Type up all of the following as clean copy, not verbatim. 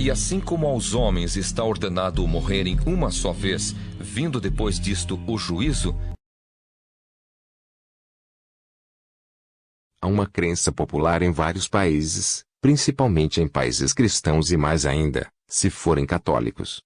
E assim como aos homens está ordenado morrerem uma só vez, vindo depois disto o juízo, há uma crença popular em vários países, principalmente em países cristãos e mais ainda, se forem católicos.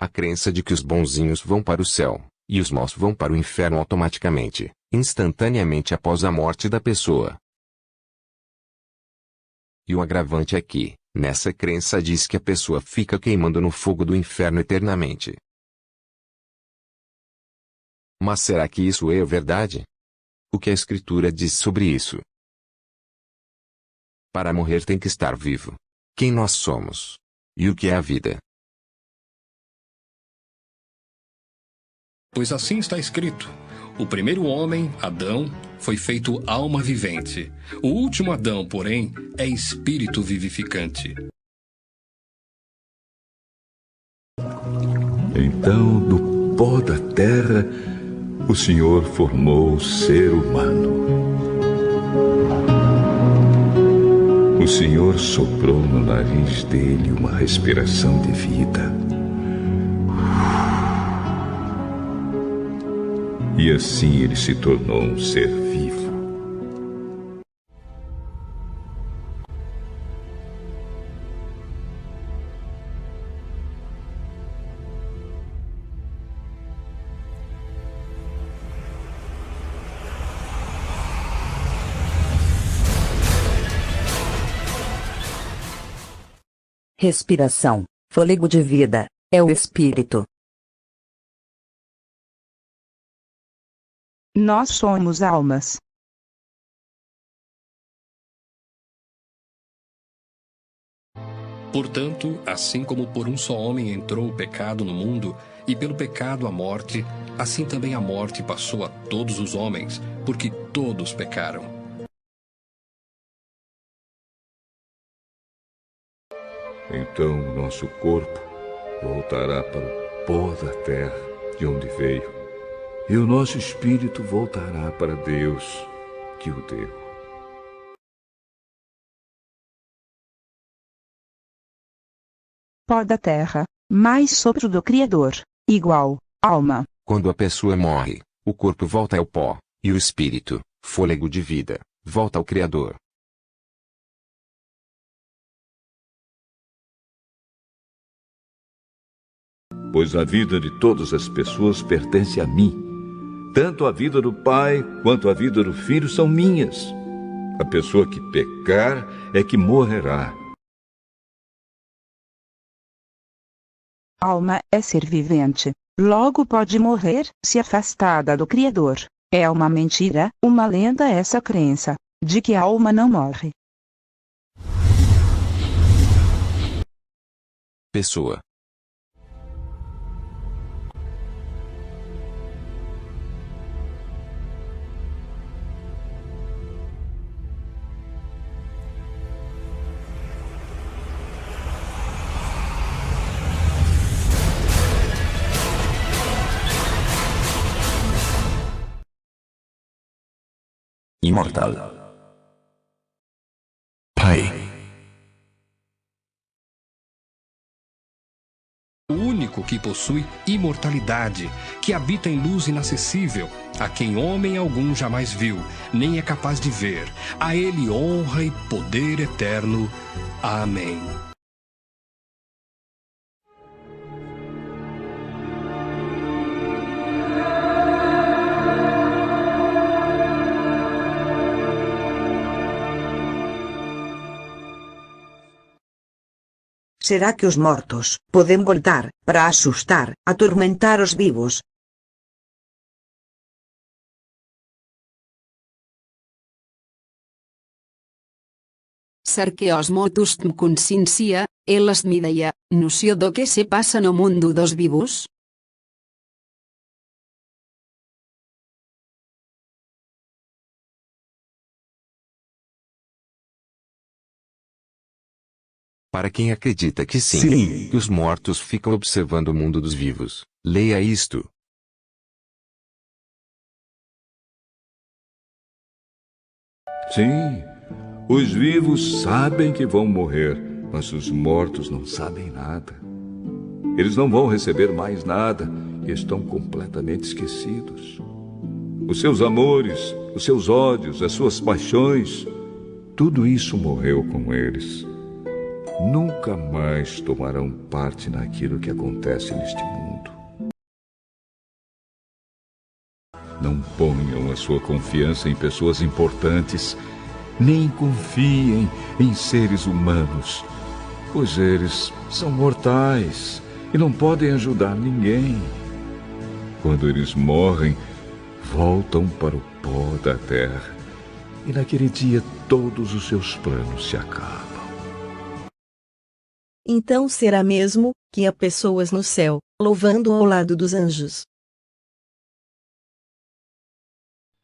A crença de que os bonzinhos vão para o céu, e os maus vão para o inferno automaticamente, instantaneamente após a morte da pessoa. E o agravante é que, nessa crença diz que a pessoa fica queimando no fogo do inferno eternamente. Mas será que isso é verdade? O que a Escritura diz sobre isso? Para morrer tem que estar vivo. Quem nós somos? E o que é a vida? Pois assim está escrito: o primeiro homem, Adão, foi feito alma vivente. O último Adão, porém, é espírito vivificante. Então, do pó da terra, o Senhor formou o ser humano. O Senhor soprou no nariz dele uma respiração de vida. E assim ele se tornou um ser vivo. Respiração, fôlego de vida, é o espírito. Nós somos almas. Portanto, assim como por um só homem entrou o pecado no mundo, e pelo pecado a morte, assim também a morte passou a todos os homens, porque todos pecaram. Então o nosso corpo voltará para o pó da terra, de onde veio, e o nosso espírito voltará para Deus, que o deu. Pó da terra, mais sopro do Criador, igual, alma. Quando a pessoa morre, o corpo volta ao pó, e o espírito, fôlego de vida, volta ao Criador. Pois a vida de todas as pessoas pertence a mim. Tanto a vida do Pai quanto a vida do Filho são minhas. A pessoa que pecar é que morrerá. Alma é ser vivente, logo pode morrer se afastada do Criador. É uma mentira, uma lenda essa crença, de que a alma não morre. Pessoa. Imortal. Pai. O único que possui imortalidade, que habita em luz inacessível, a quem homem algum jamais viu, nem é capaz de ver. A ele honra e poder eterno. Amém. Será que os mortos podem voltar para assustar, atormentar os vivos? Perquè os mortos têm consciència, eles me deia, noció do que se passa no mundo dos vivos? para quem acredita que sim, Sim. que os mortos ficam observando o mundo dos vivos. Leia isto. Sim, os vivos sabem que vão morrer, mas os mortos não sabem nada. Eles não vão receber mais nada e estão completamente esquecidos. Os seus amores, os seus ódios, as suas paixões, tudo isso morreu com eles. Nunca mais tomarão parte naquilo que acontece neste mundo. Não ponham a sua confiança em pessoas importantes, nem confiem em seres humanos, pois eles são mortais e não podem ajudar ninguém. Quando eles morrem, voltam para o pó da terra, e naquele dia todos os seus planos se acabam. Então será mesmo que há pessoas no céu, louvando ao lado dos anjos.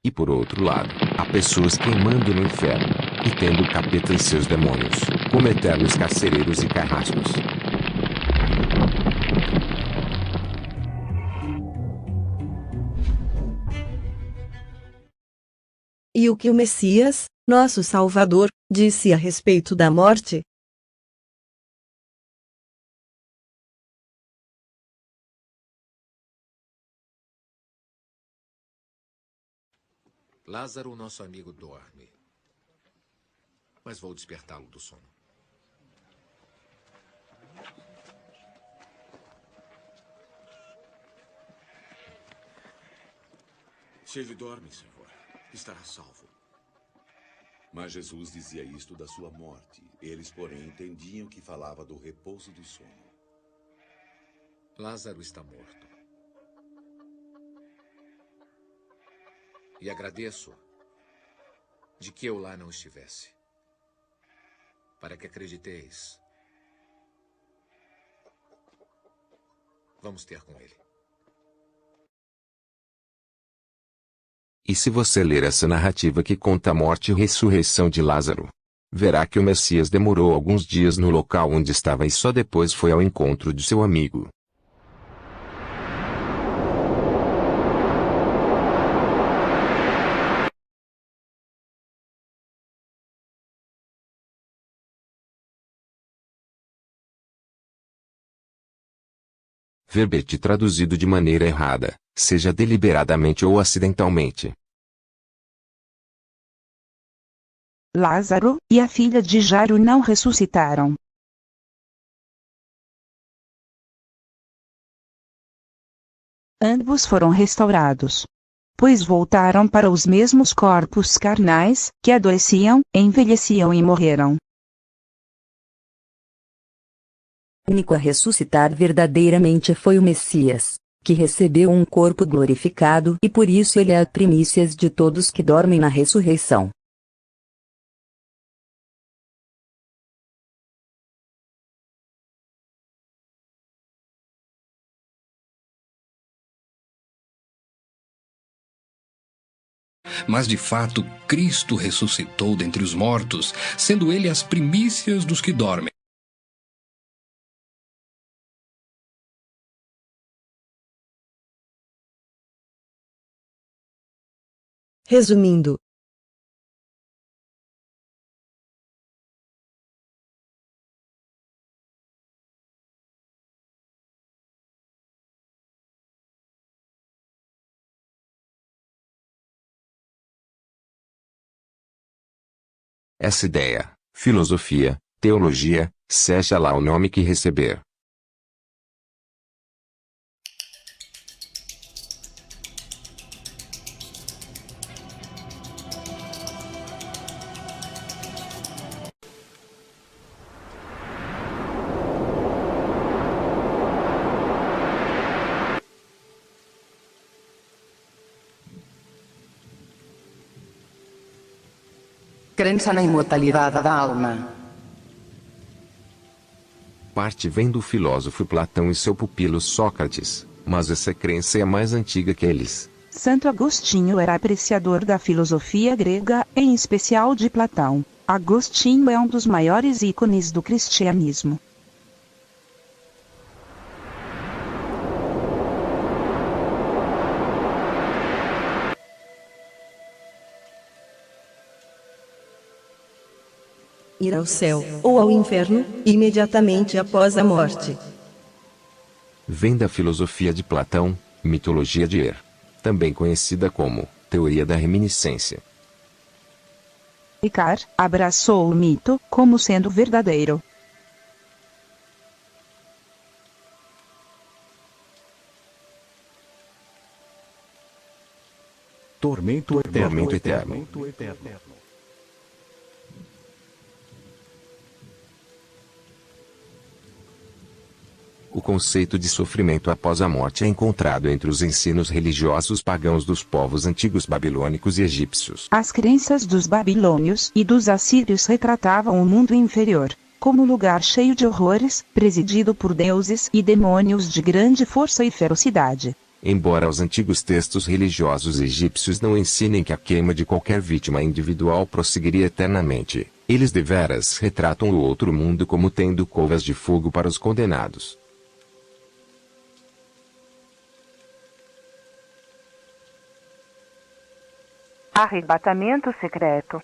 E por outro lado, há pessoas queimando no inferno, e tendo o capeta e seus demônios, como eternos carcereiros e carrascos. E o que o Messias, nosso Salvador, disse a respeito da morte? Lázaro, nosso amigo, dorme. Mas vou despertá-lo do sono. Se ele dorme, Senhor, estará salvo. Mas Jesus dizia isto da sua morte. Eles, porém, entendiam que falava do repouso do sono. Lázaro está morto. E agradeço de que eu lá não estivesse, para que acrediteis. Vamos ter com ele. E se você ler essa narrativa que conta a morte e ressurreição de Lázaro, verá que o Messias demorou alguns dias no local onde estava e só depois foi ao encontro de seu amigo. Verbete traduzido de maneira errada, seja deliberadamente ou acidentalmente. Lázaro e a filha de Jairo não ressuscitaram. Ambos foram restaurados, pois voltaram para os mesmos corpos carnais, que adoeciam, envelheciam e morreram. O único a ressuscitar verdadeiramente foi o Messias, que recebeu um corpo glorificado e por isso ele é a primícias de todos que dormem na ressurreição. Mas de fato, Cristo ressuscitou dentre os mortos, sendo ele as primícias dos que dormem. Resumindo, Essa ideia, filosofia, teologia, seja lá o nome que receber. Crença na imortalidade da alma. Parte vem do filósofo Platão e seu pupilo Sócrates, mas essa crença é mais antiga que eles. Santo Agostinho era apreciador da filosofia grega, em especial de Platão. Agostinho é um dos maiores ícones do cristianismo. Ir ao céu, ou ao inferno, imediatamente após a morte. Vem da filosofia de Platão, mitologia de Er, também conhecida como teoria da reminiscência. Ricard abraçou o mito como sendo verdadeiro. Tormento eterno. Tormento eterno. O conceito de sofrimento após a morte é encontrado entre os ensinos religiosos pagãos dos povos antigos babilônicos e egípcios. As crenças dos babilônios e dos assírios retratavam o mundo inferior como lugar cheio de horrores, presidido por deuses e demônios de grande força e ferocidade. Embora os antigos textos religiosos egípcios não ensinem que a queima de qualquer vítima individual prosseguiria eternamente, eles deveras retratam o outro mundo como tendo covas de fogo para os condenados. Arrebatamento secreto.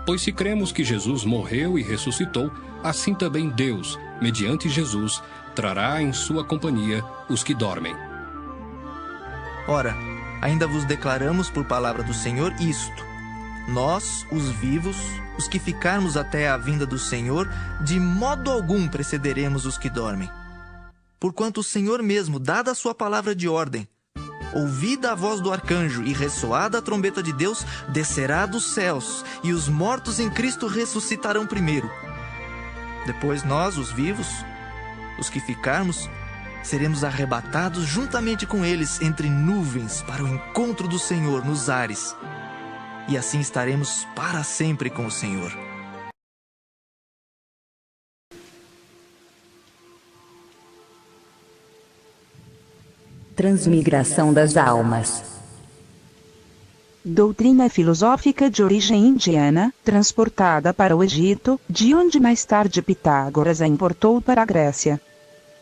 Pois se cremos que Jesus morreu e ressuscitou, assim também Deus, mediante Jesus, trará em sua companhia os que dormem. Ora, ainda vos declaramos por palavra do Senhor isto: nós, os vivos, os que ficarmos até a vinda do Senhor, de modo algum precederemos os que dormem. Porquanto o Senhor mesmo, dada a sua palavra de ordem, ouvida a voz do arcanjo e ressoada a trombeta de Deus, descerá dos céus, e os mortos em Cristo ressuscitarão primeiro. Depois nós, os vivos, os que ficarmos, seremos arrebatados juntamente com eles entre nuvens para o encontro do Senhor nos ares. E assim estaremos para sempre com o Senhor. Transmigração das almas. Doutrina filosófica de origem indiana, transportada para o Egito, de onde mais tarde Pitágoras a importou para a Grécia.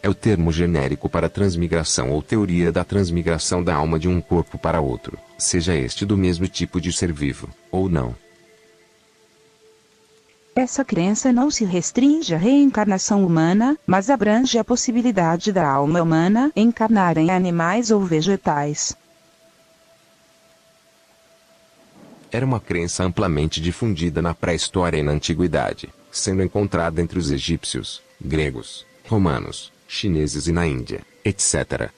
É o termo genérico para transmigração ou teoria da transmigração da alma de um corpo para outro, seja este do mesmo tipo de ser vivo, ou não. Essa crença não se restringe à reencarnação humana, mas abrange a possibilidade da alma humana encarnar em animais ou vegetais. Era uma crença amplamente difundida na pré-história e na antiguidade, sendo encontrada entre os egípcios, gregos, romanos, chineses e na Índia, etc.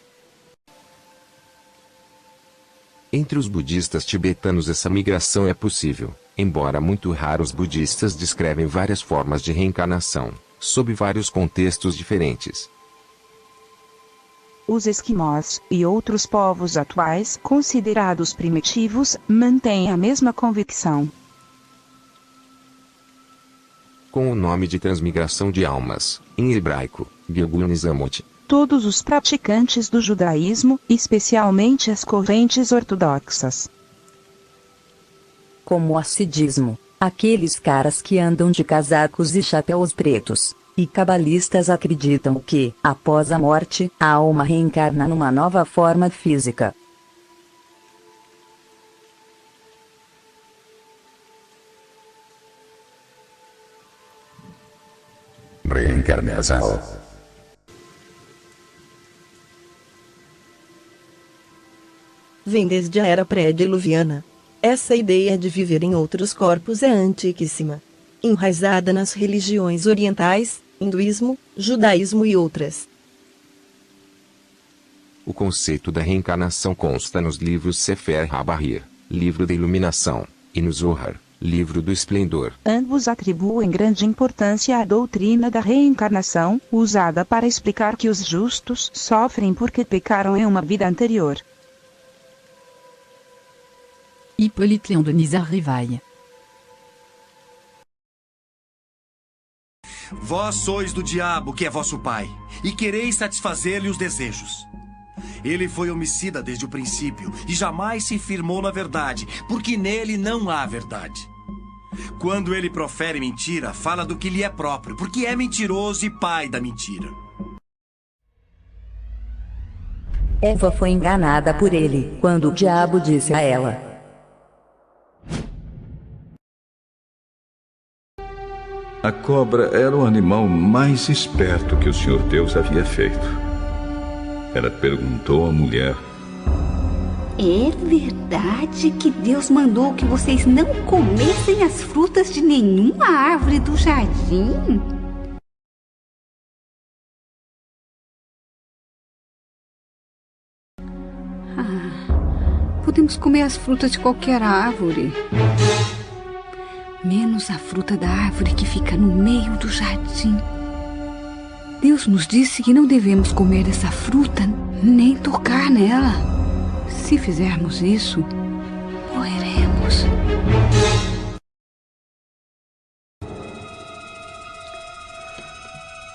Entre os budistas tibetanos essa migração é possível, embora muito raros budistas descrevem várias formas de reencarnação, sob vários contextos diferentes. Os esquimós e outros povos atuais considerados primitivos mantêm a mesma convicção. Com o nome de transmigração de almas, em hebraico, Gilgul Nizamot, todos os praticantes do judaísmo, especialmente as correntes ortodoxas, como o hassidismo, aqueles caras que andam de casacos e chapéus pretos, e cabalistas acreditam que, após a morte, a alma reencarna numa nova forma física. Reencarnação. Vem desde a era pré-diluviana. Essa ideia de viver em outros corpos é antiquíssima, enraizada nas religiões orientais, hinduísmo, judaísmo e outras. O conceito da reencarnação consta nos livros Sefer HaBahir, livro da iluminação, e no Zohar, livro do esplendor. Ambos atribuem grande importância à doutrina da reencarnação, usada para explicar que os justos sofrem porque pecaram em uma vida anterior. Hippolyte Léon Denis Rivaille. Vós sois do diabo, que é vosso pai, e quereis satisfazer-lhe os desejos. Ele foi homicida desde o princípio, e jamais se firmou na verdade, porque nele não há verdade. Quando ele profere mentira, fala do que lhe é próprio, porque é mentiroso e pai da mentira. Eva foi enganada por ele, quando o diabo disse a ela: A cobra era o animal mais esperto que o Senhor Deus havia feito. Ela perguntou à mulher: É verdade que Deus mandou que vocês não comessem as frutas de nenhuma árvore do jardim? Podemos comer as frutas de qualquer árvore, menos a fruta da árvore que fica no meio do jardim. Deus nos disse que não devemos comer essa fruta nem tocar nela. Se fizermos isso, morreremos.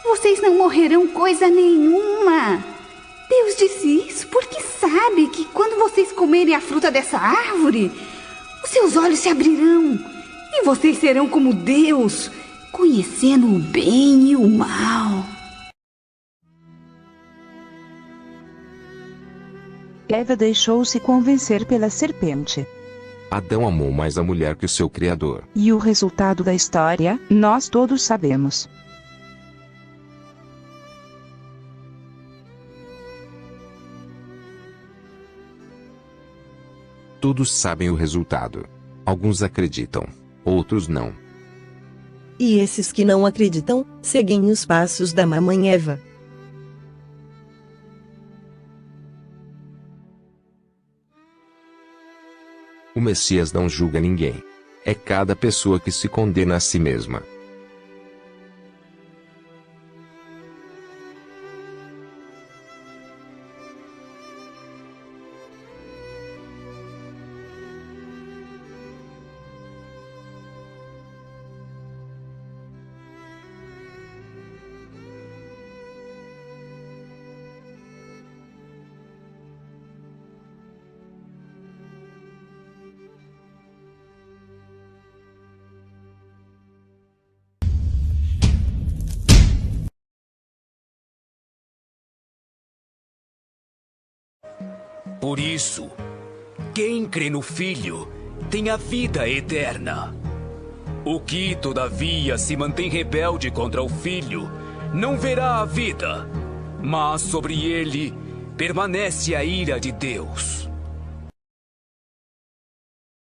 Vocês não morrerão coisa nenhuma. Deus disse isso porque sabe que quando vocês comerem a fruta dessa árvore, os seus olhos se abrirão e vocês serão como Deus, conhecendo o bem e o mal. Eva deixou-se convencer pela serpente. Adão amou mais a mulher que o seu Criador. E o resultado da história, nós todos sabemos. Todos sabem o resultado. Alguns acreditam, outros não. E esses que não acreditam, seguem os passos da mamãe Eva. O Messias não julga ninguém. É cada pessoa que se condena a si mesma. Por isso, quem crê no Filho tem a vida eterna. O que, todavia, se mantém rebelde contra o Filho, não verá a vida, mas sobre ele permanece a ira de Deus.